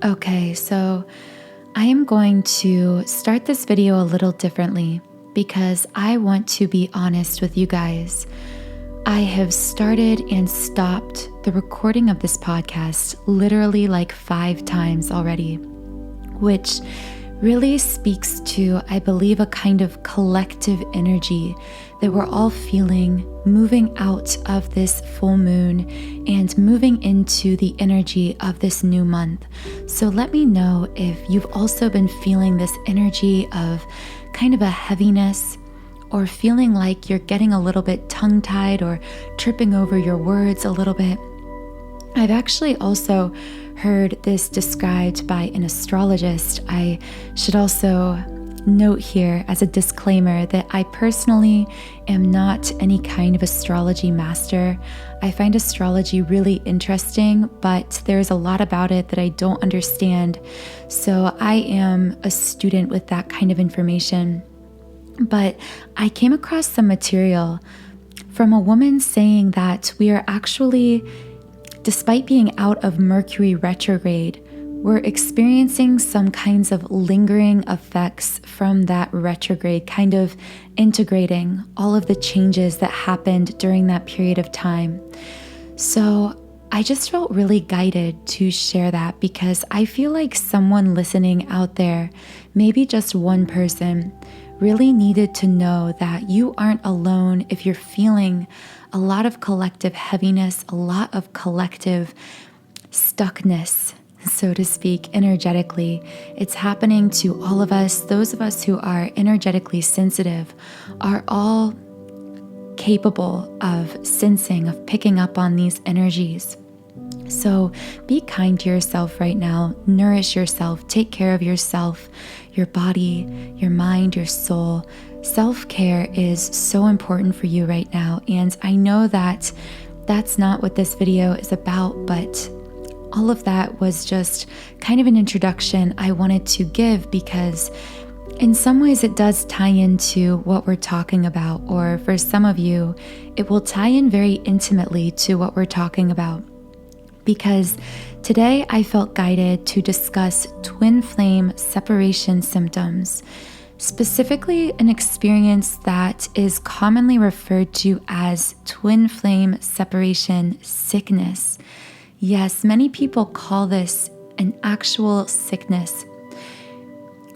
Okay, so I am going to start this video a little differently because I want to be honest with you guys. I have started and stopped the recording of this podcast literally like 5 times already, which really speaks to, I believe, a kind of collective energy that we're all feeling moving out of this full moon and moving into the energy of this new month. So let me know if you've also been feeling this energy of kind of a heaviness or feeling like you're getting a little bit tongue-tied or tripping over your words a little bit. I've actually also heard this described by an astrologist. I should also note here as a disclaimer that I personally am not any kind of astrology master. I find astrology really interesting, but there's a lot about it that I don't understand. So I am a student with that kind of information. But I came across some material from a woman saying that we are actually, despite being out of Mercury retrograde, we're experiencing some kinds of lingering effects from that retrograde, kind of integrating all of the changes that happened during that period of time. So I just felt really guided to share that because I feel like someone listening out there, maybe just one person, really needed to know that you aren't alone if you're feeling a lot of collective heaviness, a lot of collective stuckness, so to speak, energetically. It's happening to all of us. Those of us who are energetically sensitive are all capable of sensing, of picking up on these energies. So be kind to yourself right now, nourish yourself, take care of yourself, your body, your mind, your soul. Self-care is so important for you right now. And I know that that's not what this video is about, but all of that was just kind of an introduction I wanted to give because in some ways it does tie into what we're talking about, or for some of you, it will tie in very intimately to what we're talking about. Because today I felt guided to discuss twin flame separation symptoms, specifically an experience that is commonly referred to as twin flame separation sickness. Yes, many people call this an actual sickness.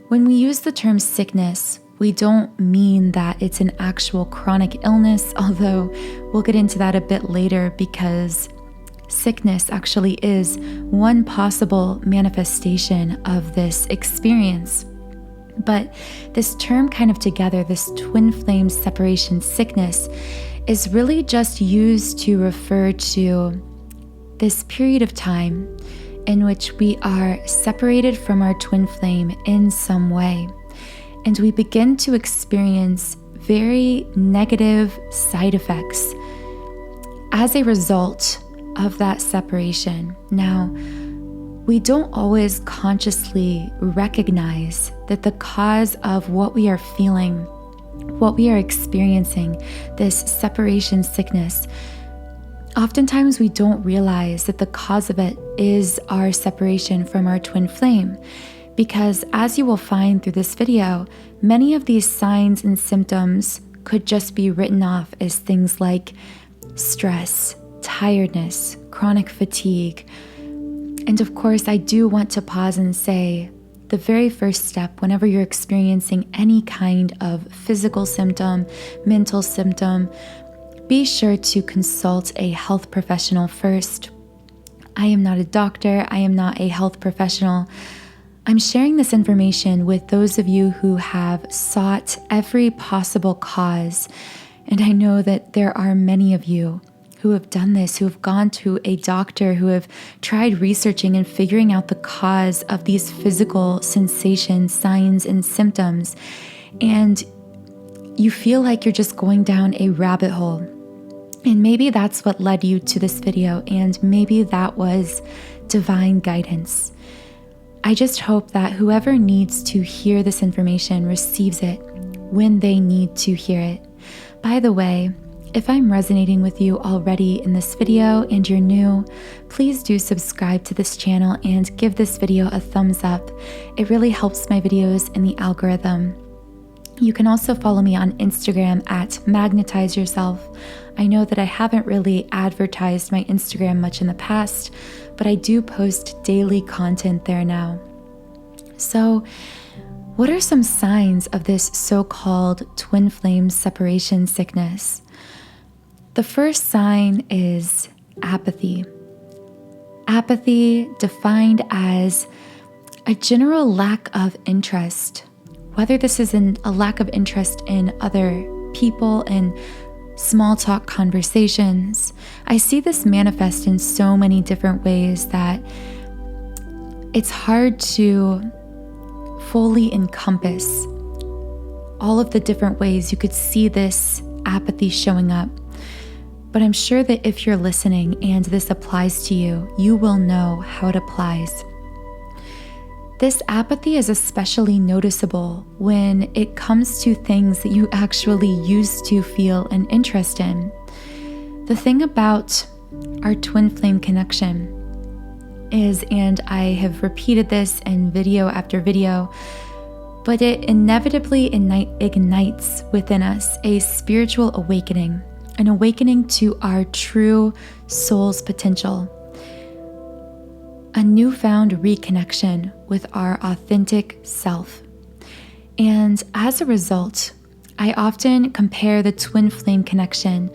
When we use the term sickness, we don't mean that it's an actual chronic illness, although we'll get into that a bit later because sickness actually is one possible manifestation of this experience. But this term kind of together, this twin flame separation sickness, is really just used to refer to this period of time in which we are separated from our twin flame in some way. And we begin to experience very negative side effects as a result of that separation. Now, we don't always consciously recognize that the cause of what we are feeling, what we are experiencing, this separation sickness, oftentimes we don't realize that the cause of it is our separation from our twin flame. Because as you will find through this video, many of these signs and symptoms could just be written off as things like stress, tiredness, chronic fatigue. And of course, I do want to pause and say the very first step whenever you're experiencing any kind of physical symptom, mental symptom, be sure to consult a health professional first. I am not a doctor. I am not a health professional. I'm sharing this information with those of you who have sought every possible cause. And I know that there are many of you who have done this, who have gone to a doctor, who have tried researching and figuring out the cause of these physical sensations, signs, and symptoms. And you feel like you're just going down a rabbit hole. And maybe that's what led you to this video, and maybe that was divine guidance. I just hope that whoever needs to hear this information receives it when they need to hear it. By the way, if I'm resonating with you already in this video and you're new, please do subscribe to this channel and give this video a thumbs up. It really helps my videos in the algorithm. You can also follow me on Instagram at Magnetize Yourself. I know that I haven't really advertised my Instagram much in the past, but I do post daily content there now. So, what are some signs of this so-called twin flame separation sickness? The first sign is apathy. Apathy defined as a general lack of interest, whether this is a lack of interest in other people and small talk conversations. I see this manifest in so many different ways that it's hard to fully encompass all of the different ways you could see this apathy showing up. But I'm sure that if you're listening and this applies to you, you will know how it applies. This apathy is especially noticeable when it comes to things that you actually used to feel an interest in. The thing about our twin flame connection is, and I have repeated this in video after video, but it inevitably ignites within us a spiritual awakening, an awakening to our true soul's potential. A newfound reconnection with our authentic self. And as a result, I often compare the twin flame connection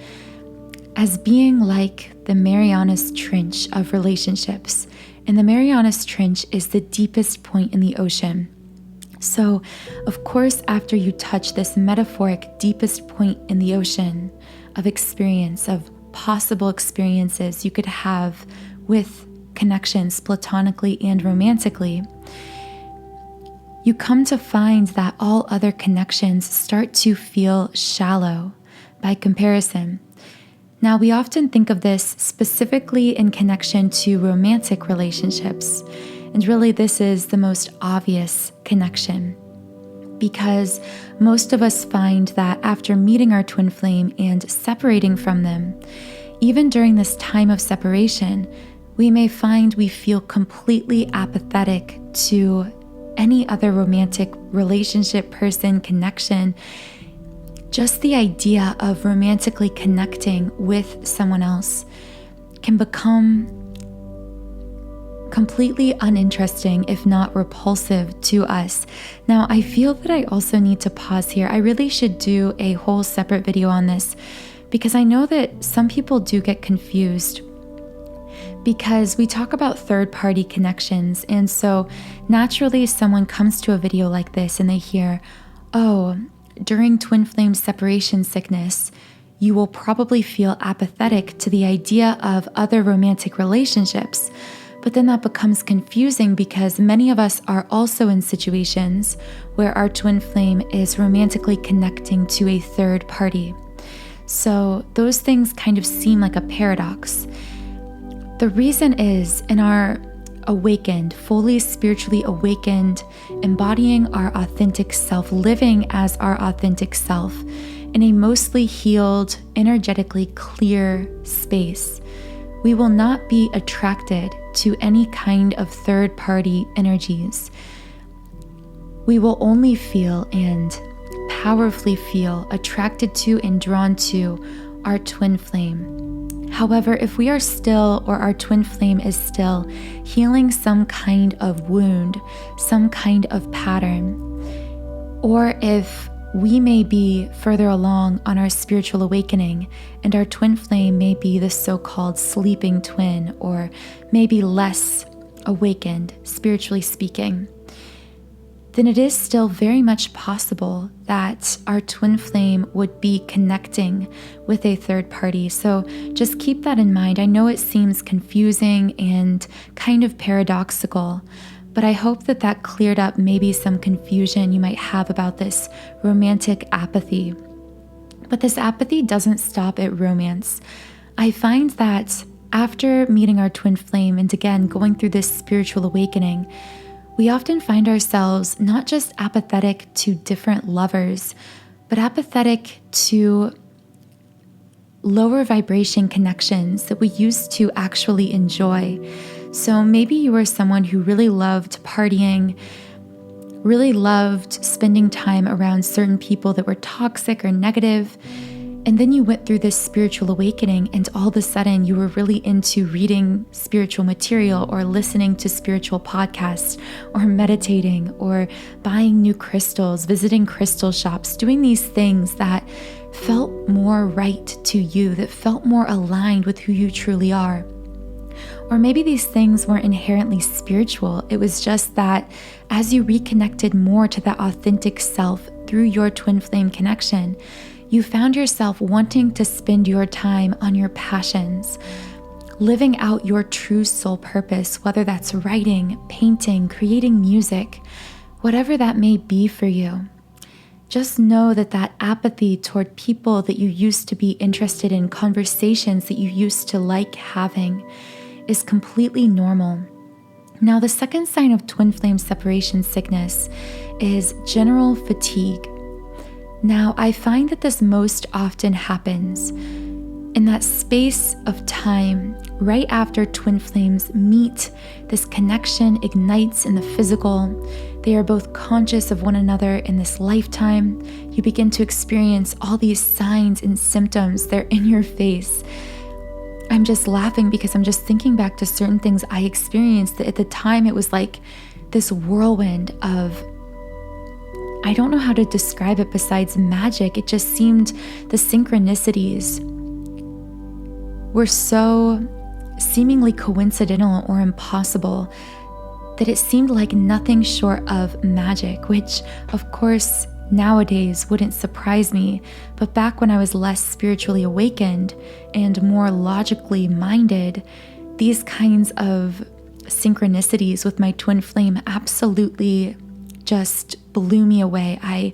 as being like the Marianas Trench of relationships. And the Marianas Trench is the deepest point in the ocean. So, of course, after you touch this metaphoric deepest point in the ocean of experience, of possible experiences you could have with connections platonically and romantically, you come to find that all other connections start to feel shallow by comparison. Now, we often think of this specifically in connection to romantic relationships, and really this is the most obvious connection, because most of us find that after meeting our twin flame and separating from them, even during this time of separation, we may find we feel completely apathetic to any other romantic relationship, person, connection. Just the idea of romantically connecting with someone else can become completely uninteresting, if not repulsive to us. Now, I feel that I also need to pause here. I really should do a whole separate video on this because I know that some people do get confused, because we talk about third-party connections. And so naturally someone comes to a video like this and they hear, oh, during twin flame separation sickness, you will probably feel apathetic to the idea of other romantic relationships. But then that becomes confusing because many of us are also in situations where our twin flame is romantically connecting to a third party. So those things kind of seem like a paradox. The reason is, in our awakened, fully spiritually awakened, embodying our authentic self, living as our authentic self in a mostly healed, energetically clear space, we will not be attracted to any kind of third-party energies. We will only feel and powerfully feel attracted to and drawn to our twin flame. However, if we are still, or our twin flame is still, healing some kind of wound, some kind of pattern, or if we may be further along on our spiritual awakening and our twin flame may be the so-called sleeping twin, or maybe less awakened, spiritually speaking, then it is still very much possible that our twin flame would be connecting with a third party. So just keep that in mind. I know it seems confusing and kind of paradoxical, but I hope that that cleared up maybe some confusion you might have about this romantic apathy. But this apathy doesn't stop at romance. I find that after meeting our twin flame and again going through this spiritual awakening, we often find ourselves not just apathetic to different lovers, but apathetic to lower vibration connections that we used to actually enjoy. So maybe you were someone who really loved partying, really loved spending time around certain people that were toxic or negative. And then you went through this spiritual awakening, and all of a sudden you were really into reading spiritual material or listening to spiritual podcasts or meditating or buying new crystals, visiting crystal shops, doing these things that felt more right to you, that felt more aligned with who you truly are. Or maybe these things weren't inherently spiritual. It was just that as you reconnected more to that authentic self through your twin flame connection, you found yourself wanting to spend your time on your passions, living out your true soul purpose, whether that's writing, painting, creating music, whatever that may be for you. Just know that that apathy toward people that you used to be interested in, conversations that you used to like having, is completely normal. Now, the second sign of twin flame separation sickness is general fatigue. Now, I find that this most often happens in that space of time right after twin flames meet. This connection ignites in the physical. They are both conscious of one another in this lifetime. You begin to experience all these signs and symptoms. They're in your face. I'm just laughing because I'm just thinking back to certain things I experienced that at the time it was like this whirlwind of, I don't know how to describe it besides magic. It just seemed the synchronicities were so seemingly coincidental or impossible that it seemed like nothing short of magic, which of course nowadays wouldn't surprise me. But back when I was less spiritually awakened and more logically minded, these kinds of synchronicities with my twin flame absolutely just blew me away. I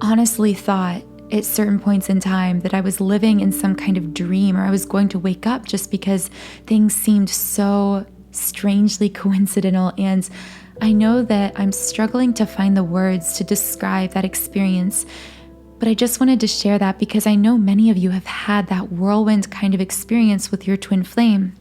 honestly thought at certain points in time that I was living in some kind of dream, or I was going to wake up, just because things seemed so strangely coincidental. And I know that I'm struggling to find the words to describe that experience, but I just wanted to share that because I know many of you have had that whirlwind kind of experience with your twin flame.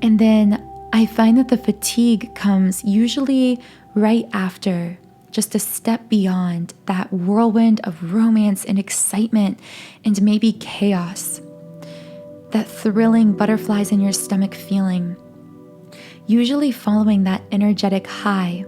And then I find that the fatigue comes usually right after, just a step beyond that whirlwind of romance and excitement and maybe chaos, that thrilling butterflies in your stomach feeling, usually following that energetic high.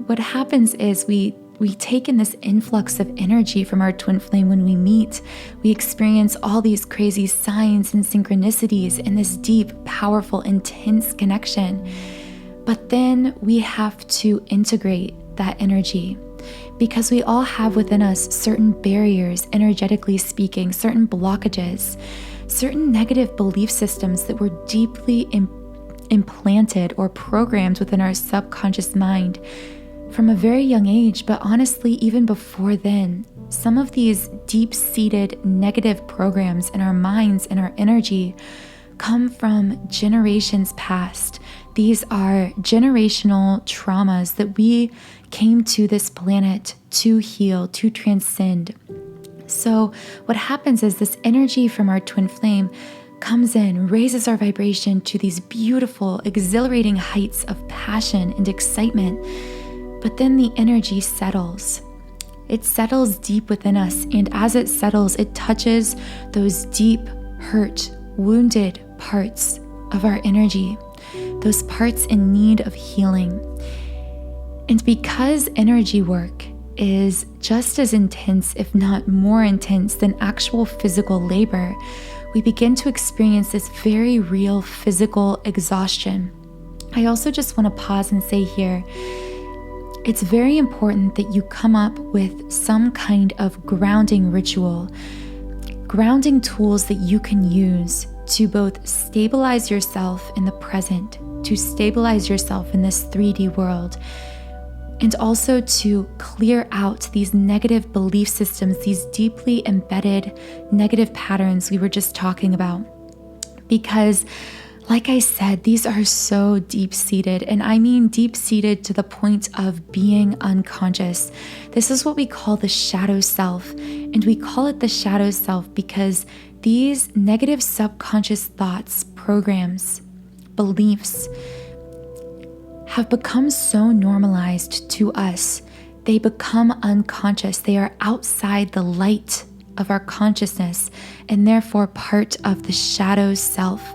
What happens is we take in this influx of energy from our twin flame when we meet. We experience all these crazy signs and synchronicities and this deep, powerful, intense connection. But then we have to integrate that energy because we all have within us certain barriers, energetically speaking, certain blockages, certain negative belief systems that were deeply implanted or programmed within our subconscious mind from a very young age. But honestly, even before then, some of these deep-seated negative programs in our minds and our energy come from generations past. These are generational traumas that we came to this planet to heal, to transcend. So what happens is this energy from our twin flame comes in, raises our vibration to these beautiful, exhilarating heights of passion and excitement. But then the energy settles. It settles deep within us. And as it settles, it touches those deep, hurt, wounded parts of our energy, those parts in need of healing. And because energy work is just as intense, if not more intense, than actual physical labor, we begin to experience this very real physical exhaustion. I also just want to pause and say here, it's very important that you come up with some kind of grounding ritual, grounding tools that you can use to both stabilize yourself in the present, to stabilize yourself in this 3D world, and also to clear out these negative belief systems, these deeply embedded negative patterns we were just talking about. Because Like I said, these are so deep-seated, and I mean deep-seated to the point of being unconscious. This is what we call the shadow self, and we call it the shadow self because these negative subconscious thoughts, programs, beliefs have become so normalized to us. They become unconscious. They are outside the light of our consciousness and therefore part of the shadow self.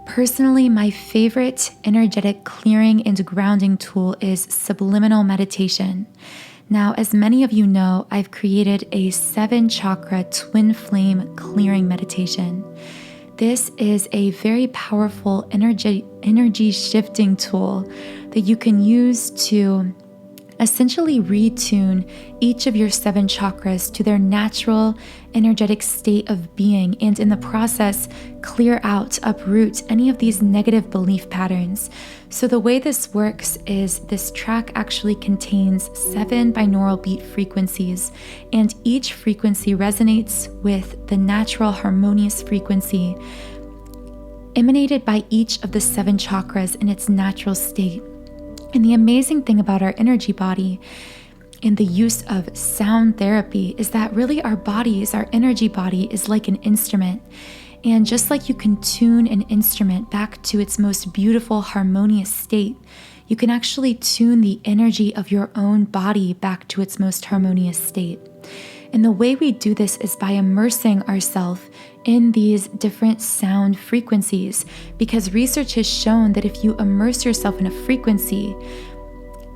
Personally, my favorite energetic clearing and grounding tool is subliminal meditation. Now, as many of you know, I've created a 7-chakra twin flame clearing meditation. This is a very powerful energy shifting tool that you can use to essentially retune each of your 7 chakras to their natural energetic state of being, and in the process, clear out, uproot any of these negative belief patterns. So the way this works is this track actually contains 7 binaural beat frequencies, and each frequency resonates with the natural harmonious frequency emanated by each of the 7 chakras in its natural state. And the amazing thing about our energy body and the use of sound therapy is that really our energy body is like an instrument. And just like you can tune an instrument back to its most beautiful, harmonious state, you can actually tune the energy of your own body back to its most harmonious state. And the way we do this is by immersing ourselves in these different sound frequencies, because research has shown that if you immerse yourself in a frequency,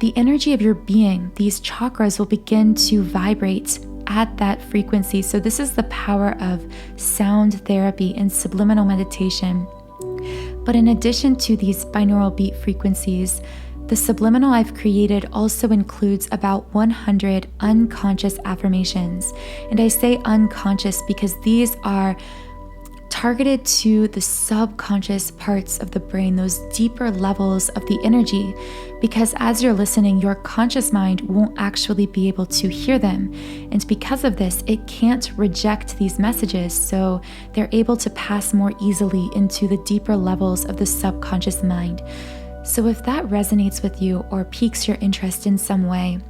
the energy of your being, these chakras, will begin to vibrate at that frequency. So this is the power of sound therapy and subliminal meditation. But in addition to these binaural beat frequencies, the subliminal I've created also includes about 100 unconscious affirmations. And I say unconscious because these are targeted to the subconscious parts of the brain, those deeper levels of the energy, because as you're listening, your conscious mind won't actually be able to hear them. And because of this, it can't reject these messages, so they're able to pass more easily into the deeper levels of the subconscious mind. So if that resonates with you or piques your interest in some way,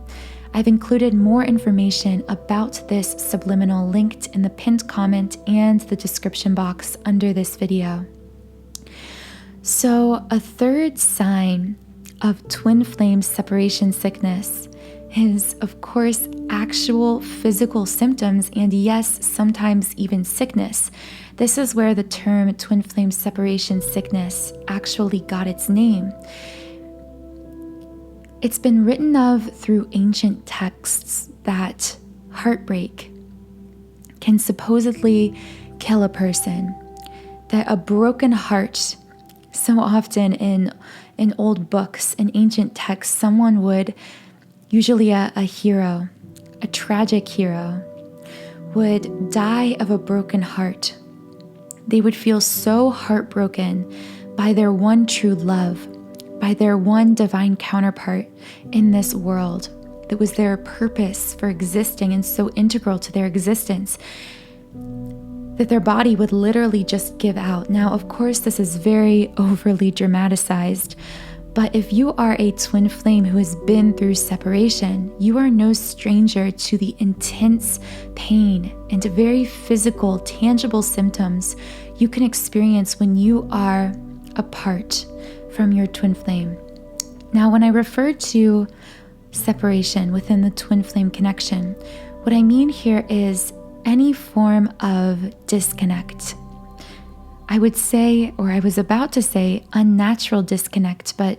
I've included more information about this subliminal linked in the pinned comment and the description box under this video. So a third sign of twin flame separation sickness is, of course, actual physical symptoms, and yes, sometimes even sickness. This is where the term twin flame separation sickness actually got its name. It's been written of through ancient texts that heartbreak can supposedly kill a person, that a broken heart, so often in old books, in ancient texts, someone would, usually a hero, a tragic hero, would die of a broken heart. They would feel so heartbroken by their one true love, by their one divine counterpart in this world that was their purpose for existing and so integral to their existence, that their body would literally just give out. Now, of course, this is very overly dramatized, but if you are a twin flame who has been through separation, you are no stranger to the intense pain and very physical, tangible symptoms you can experience when you are apart from your twin flame. Now, when I refer to separation within the twin flame connection, what I mean here is any form of disconnect. I would say, or I was about to say, unnatural disconnect, but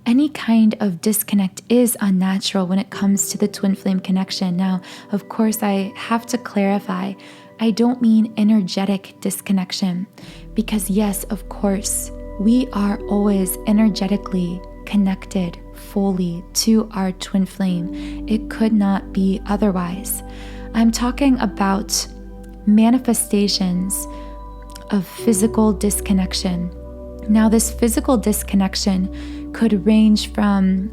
any kind of disconnect is unnatural when it comes to the twin flame connection. Now, of course, I have to clarify, I don't mean energetic disconnection, because yes, of course, we are always energetically connected fully to our twin flame. It could not be otherwise. I'm talking about manifestations of physical disconnection. Now, this physical disconnection could range from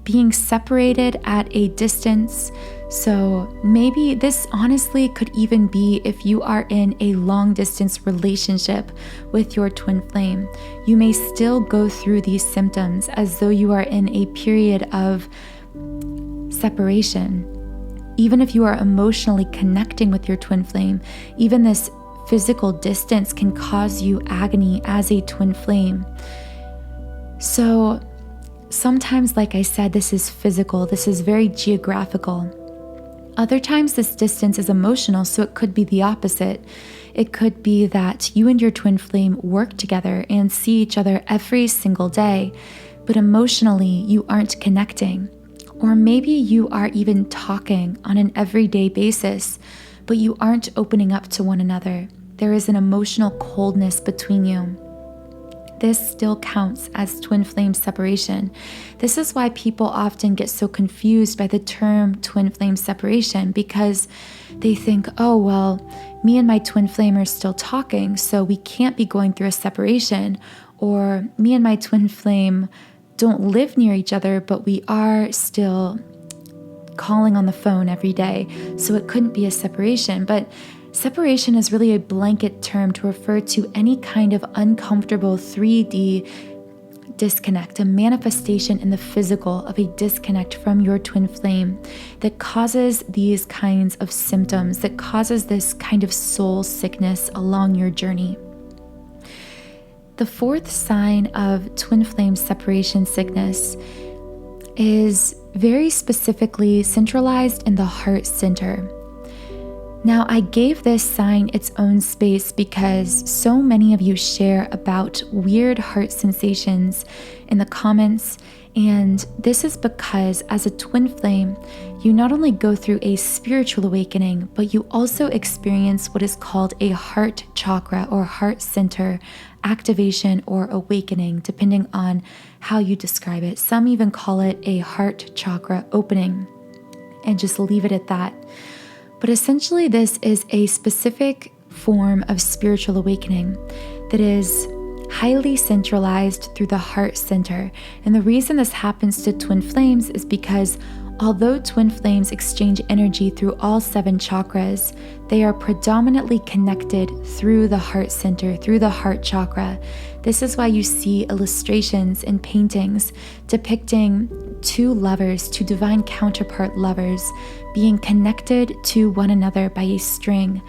being separated at a distance. So maybe this honestly could even be if you are in a long distance relationship with your twin flame. You may still go through these symptoms as though you are in a period of separation. Even if you are emotionally connecting with your twin flame, even this physical distance can cause you agony as a twin flame. So sometimes, like I said, this is physical, this is very geographical. Other times this distance is emotional, so it could be the opposite. It could be that you and your twin flame work together and see each other every single day, but emotionally you aren't connecting. Or maybe you are even talking on an everyday basis, but you aren't opening up to one another. There is an emotional coldness between you. This still counts as twin flame separation. This is why people often get so confused by the term twin flame separation, because they think, oh, well, me and my twin flame are still talking, so we can't be going through a separation. Or me and my twin flame don't live near each other, but we are still calling on the phone every day, so it couldn't be a separation. But separation is really a blanket term to refer to any kind of uncomfortable 3D disconnect, a manifestation in the physical of a disconnect from your twin flame that causes these kinds of symptoms, that causes this kind of soul sickness along your journey. The fourth sign of twin flame separation sickness is very specifically centralized in the heart center. Now, I gave this sign its own space because so many of you share about weird heart sensations in the comments, and this is because as a twin flame, you not only go through a spiritual awakening, but you also experience what is called a heart chakra or heart center activation or awakening, depending on how you describe it. Some even call it a heart chakra opening, and just leave it at that. But essentially, this is a specific form of spiritual awakening that is highly centralized through the heart center. And the reason this happens to twin flames is because although twin flames exchange energy through all 7 chakras, they are predominantly connected through the heart center, through the heart chakra. This is why you see illustrations and paintings depicting 2 lovers, 2 divine counterpart lovers, being connected to one another by a string,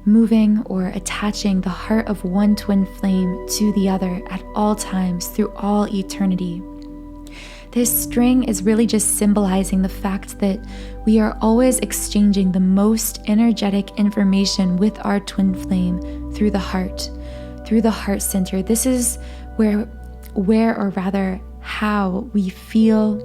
moving or attaching the heart of one twin flame to the other at all times through all eternity. This string is really just symbolizing the fact that we are always exchanging the most energetic information with our twin flame through the heart center. This is where or rather how we feel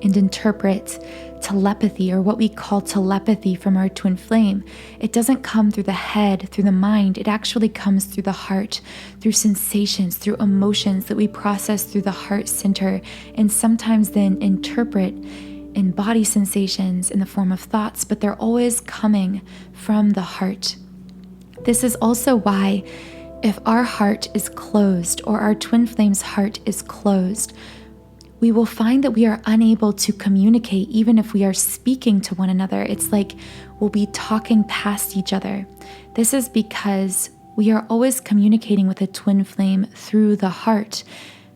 and interpret telepathy, or what we call telepathy from our twin flame. It doesn't come through the head, through the mind. It actually comes through the heart, through sensations, through emotions that we process through the heart center, and sometimes then interpret in body sensations in the form of thoughts, but they're always coming from the heart. This is also why if our heart is closed, or our twin flame's heart is closed, we will find that we are unable to communicate even if we are speaking to one another. It's like we'll be talking past each other. This is because we are always communicating with a twin flame through the heart.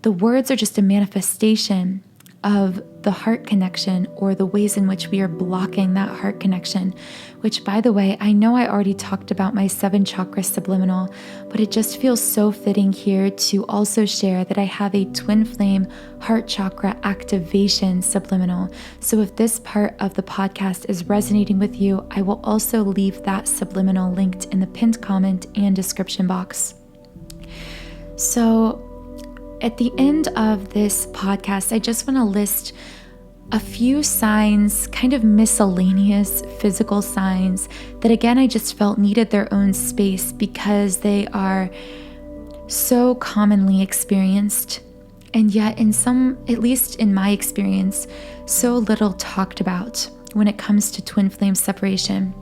The words are just a manifestation of the heart connection, or the ways in which we are blocking that heart connection, which, by the way, I know I already talked about my 7 chakra subliminal, but it just feels so fitting here to also share that I have a twin flame heart chakra activation subliminal. So if this part of the podcast is resonating with you, I will also leave that subliminal linked in the pinned comment and description box. So at the end of this podcast, I just want to list a few signs, kind of miscellaneous physical signs that, again, I just felt needed their own space because they are so commonly experienced, and yet in some, at least in my experience, so little talked about when it comes to twin flame separation.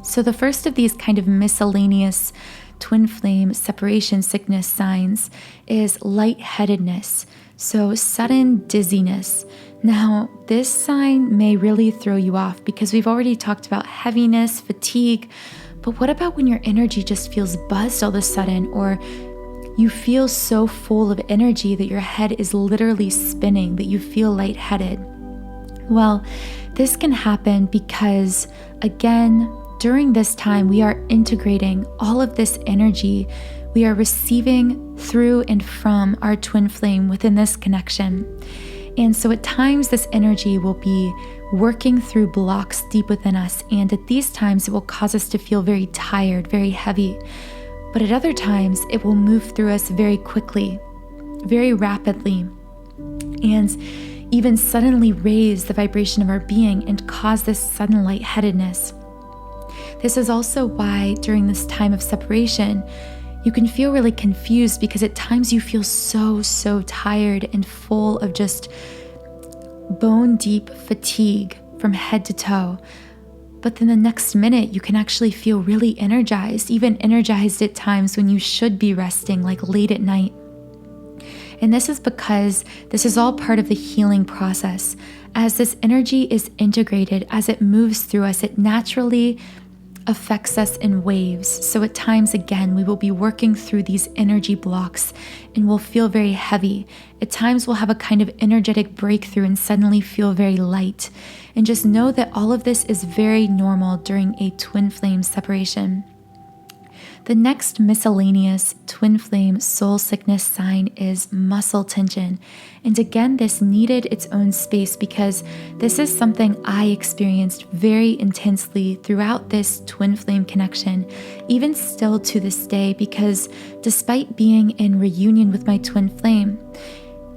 So the first of these kind of miscellaneous twin flame separation sickness signs is lightheadedness. So sudden dizziness. Now, this sign may really throw you off because we've already talked about heaviness, fatigue, but what about when your energy just feels buzzed all of a sudden, or you feel so full of energy that your head is literally spinning, that you feel lightheaded? Well, this can happen because, again, during this time, we are integrating all of this energy we are receiving through and from our twin flame within this connection. And so at times, this energy will be working through blocks deep within us. And at these times, it will cause us to feel very tired, very heavy. But at other times, it will move through us very quickly, very rapidly, and even suddenly raise the vibration of our being and cause this sudden lightheadedness. This is also why during this time of separation, you can feel really confused because at times you feel so tired and full of just bone deep fatigue from head to toe. But then the next minute, you can actually feel really energized, even energized at times when you should be resting, like late at night. And this is because this is all part of the healing process. As this energy is integrated, as it moves through us, it naturally affects us in waves. So at times, again, we will be working through these energy blocks and we'll feel very heavy. At times, we'll have a kind of energetic breakthrough and suddenly feel very light. And just know that all of this is very normal during a twin flame separation. The next miscellaneous twin flame soul sickness sign is muscle tension. And again, this needed its own space because this is something I experienced very intensely throughout this twin flame connection, even still to this day, because despite being in reunion with my twin flame,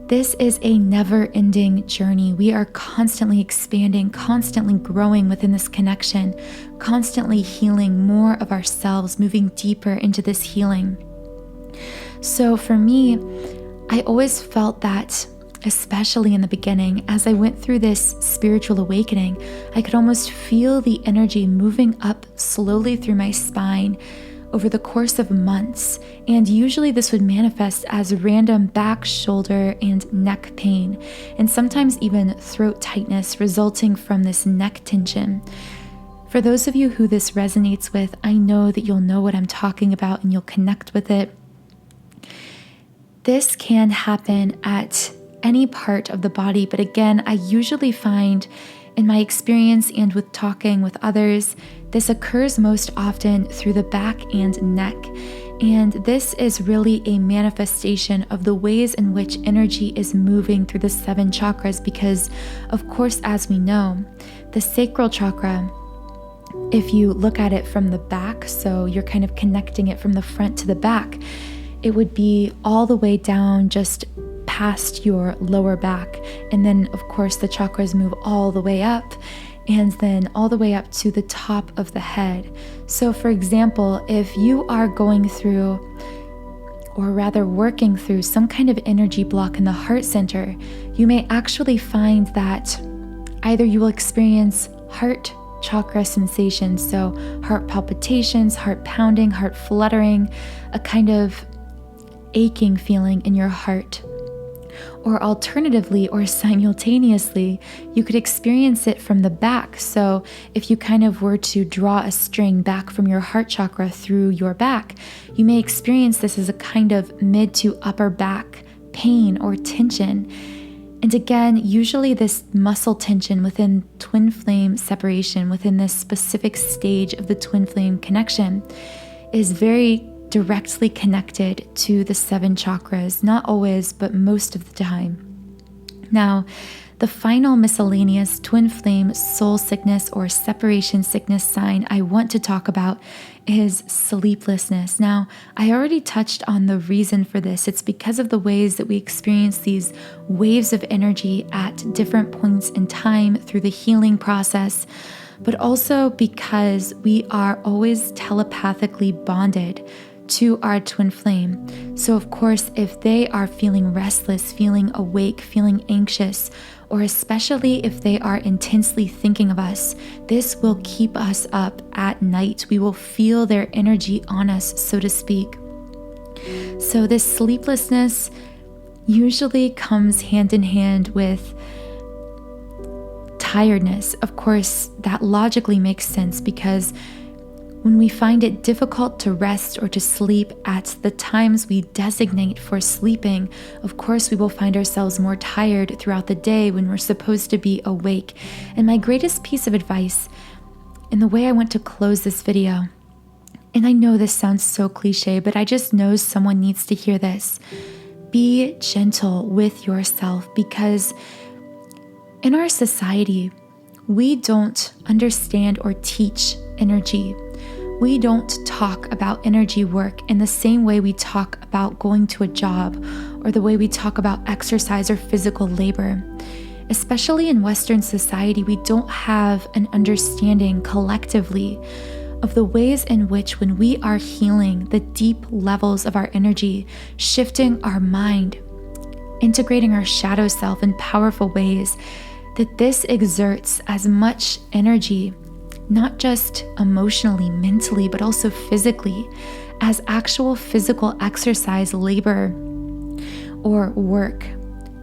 this is a never-ending journey. We are constantly expanding, constantly growing within this connection, constantly healing more of ourselves, moving deeper into this healing. So for me, I always felt that, especially in the beginning, as I went through this spiritual awakening, I could almost feel the energy moving up slowly through my spine over the course of months, and usually this would manifest as random back, shoulder, and neck pain, and sometimes even throat tightness resulting from this neck tension. For those of you who this resonates with, I know that you'll know what I'm talking about and you'll connect with it. This can happen at any part of the body, but again, I usually find in my experience and with talking with others, this occurs most often through the back and neck. And this is really a manifestation of the ways in which energy is moving through the 7 chakras because, of course, as we know, the sacral chakra, if you look at it from the back, so you're kind of connecting it from the front to the back, it would be all the way down just past your lower back. And then, of course, the chakras move all the way up and then all the way up to the top of the head. So, for example, if you are going through, or rather working through some kind of energy block in the heart center, you may actually find that either you will experience heart chakra sensations, so heart palpitations, heart pounding, heart fluttering, a kind of aching feeling in your heart. Or alternatively or simultaneously, you could experience it from the back. So if you kind of were to draw a string back from your heart chakra through your back, you may experience this as a kind of mid to upper back pain or tension. And again, usually this muscle tension within twin flame separation, within this specific stage of the twin flame connection, is very directly connected to the 7 chakras, not always, but most of the time. Now, the final miscellaneous twin flame soul sickness or separation sickness sign I want to talk about is sleeplessness. Now, I already touched on the reason for this. It's because of the ways that we experience these waves of energy at different points in time through the healing process, but also because we are always telepathically bonded to our twin flame. So of course, if they are feeling restless, feeling awake, feeling anxious, or especially if they are intensely thinking of us, this will keep us up at night. We will feel their energy on us, so to speak. So this sleeplessness usually comes hand in hand with tiredness. Of course, that logically makes sense because when we find it difficult to rest or to sleep at the times we designate for sleeping, of course, we will find ourselves more tired throughout the day when we're supposed to be awake. And my greatest piece of advice, and the way I want to close this video, and I know this sounds so cliche, but I just know someone needs to hear this. Be gentle with yourself, because in our society, we don't understand or teach energy. We don't talk about energy work in the same way we talk about going to a job or the way we talk about exercise or physical labor. Especially in Western society, we don't have an understanding collectively of the ways in which when we are healing the deep levels of our energy, shifting our mind, integrating our shadow self in powerful ways, that this exerts as much energy, not just emotionally, mentally, but also physically, as actual physical exercise, labor, or work.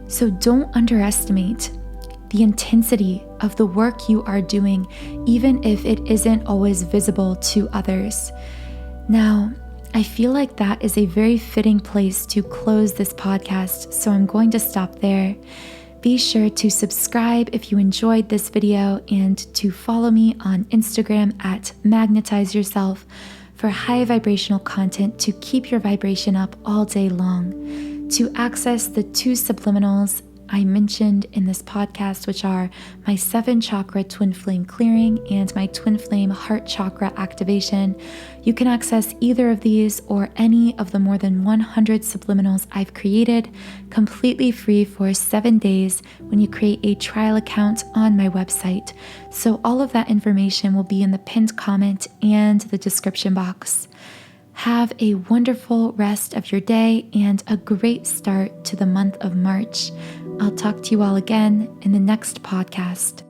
So don't underestimate the intensity of the work you are doing, even if it isn't always visible to others. Now, I feel like that is a very fitting place to close this podcast, so I'm going to stop there. Be sure to subscribe if you enjoyed this video and to follow me on Instagram at Magnetize Yourself for high vibrational content to keep your vibration up all day long. To access the 2 subliminals I mentioned in this podcast, which are my 7 chakra twin flame clearing and my twin flame heart chakra activation, you can access either of these or any of the more than 100 subliminals I've created completely free for 7 days when you create a trial account on my website. So all of that information will be in the pinned comment and the description box. Have a wonderful rest of your day and a great start to the month of March. I'll talk to you all again in the next podcast.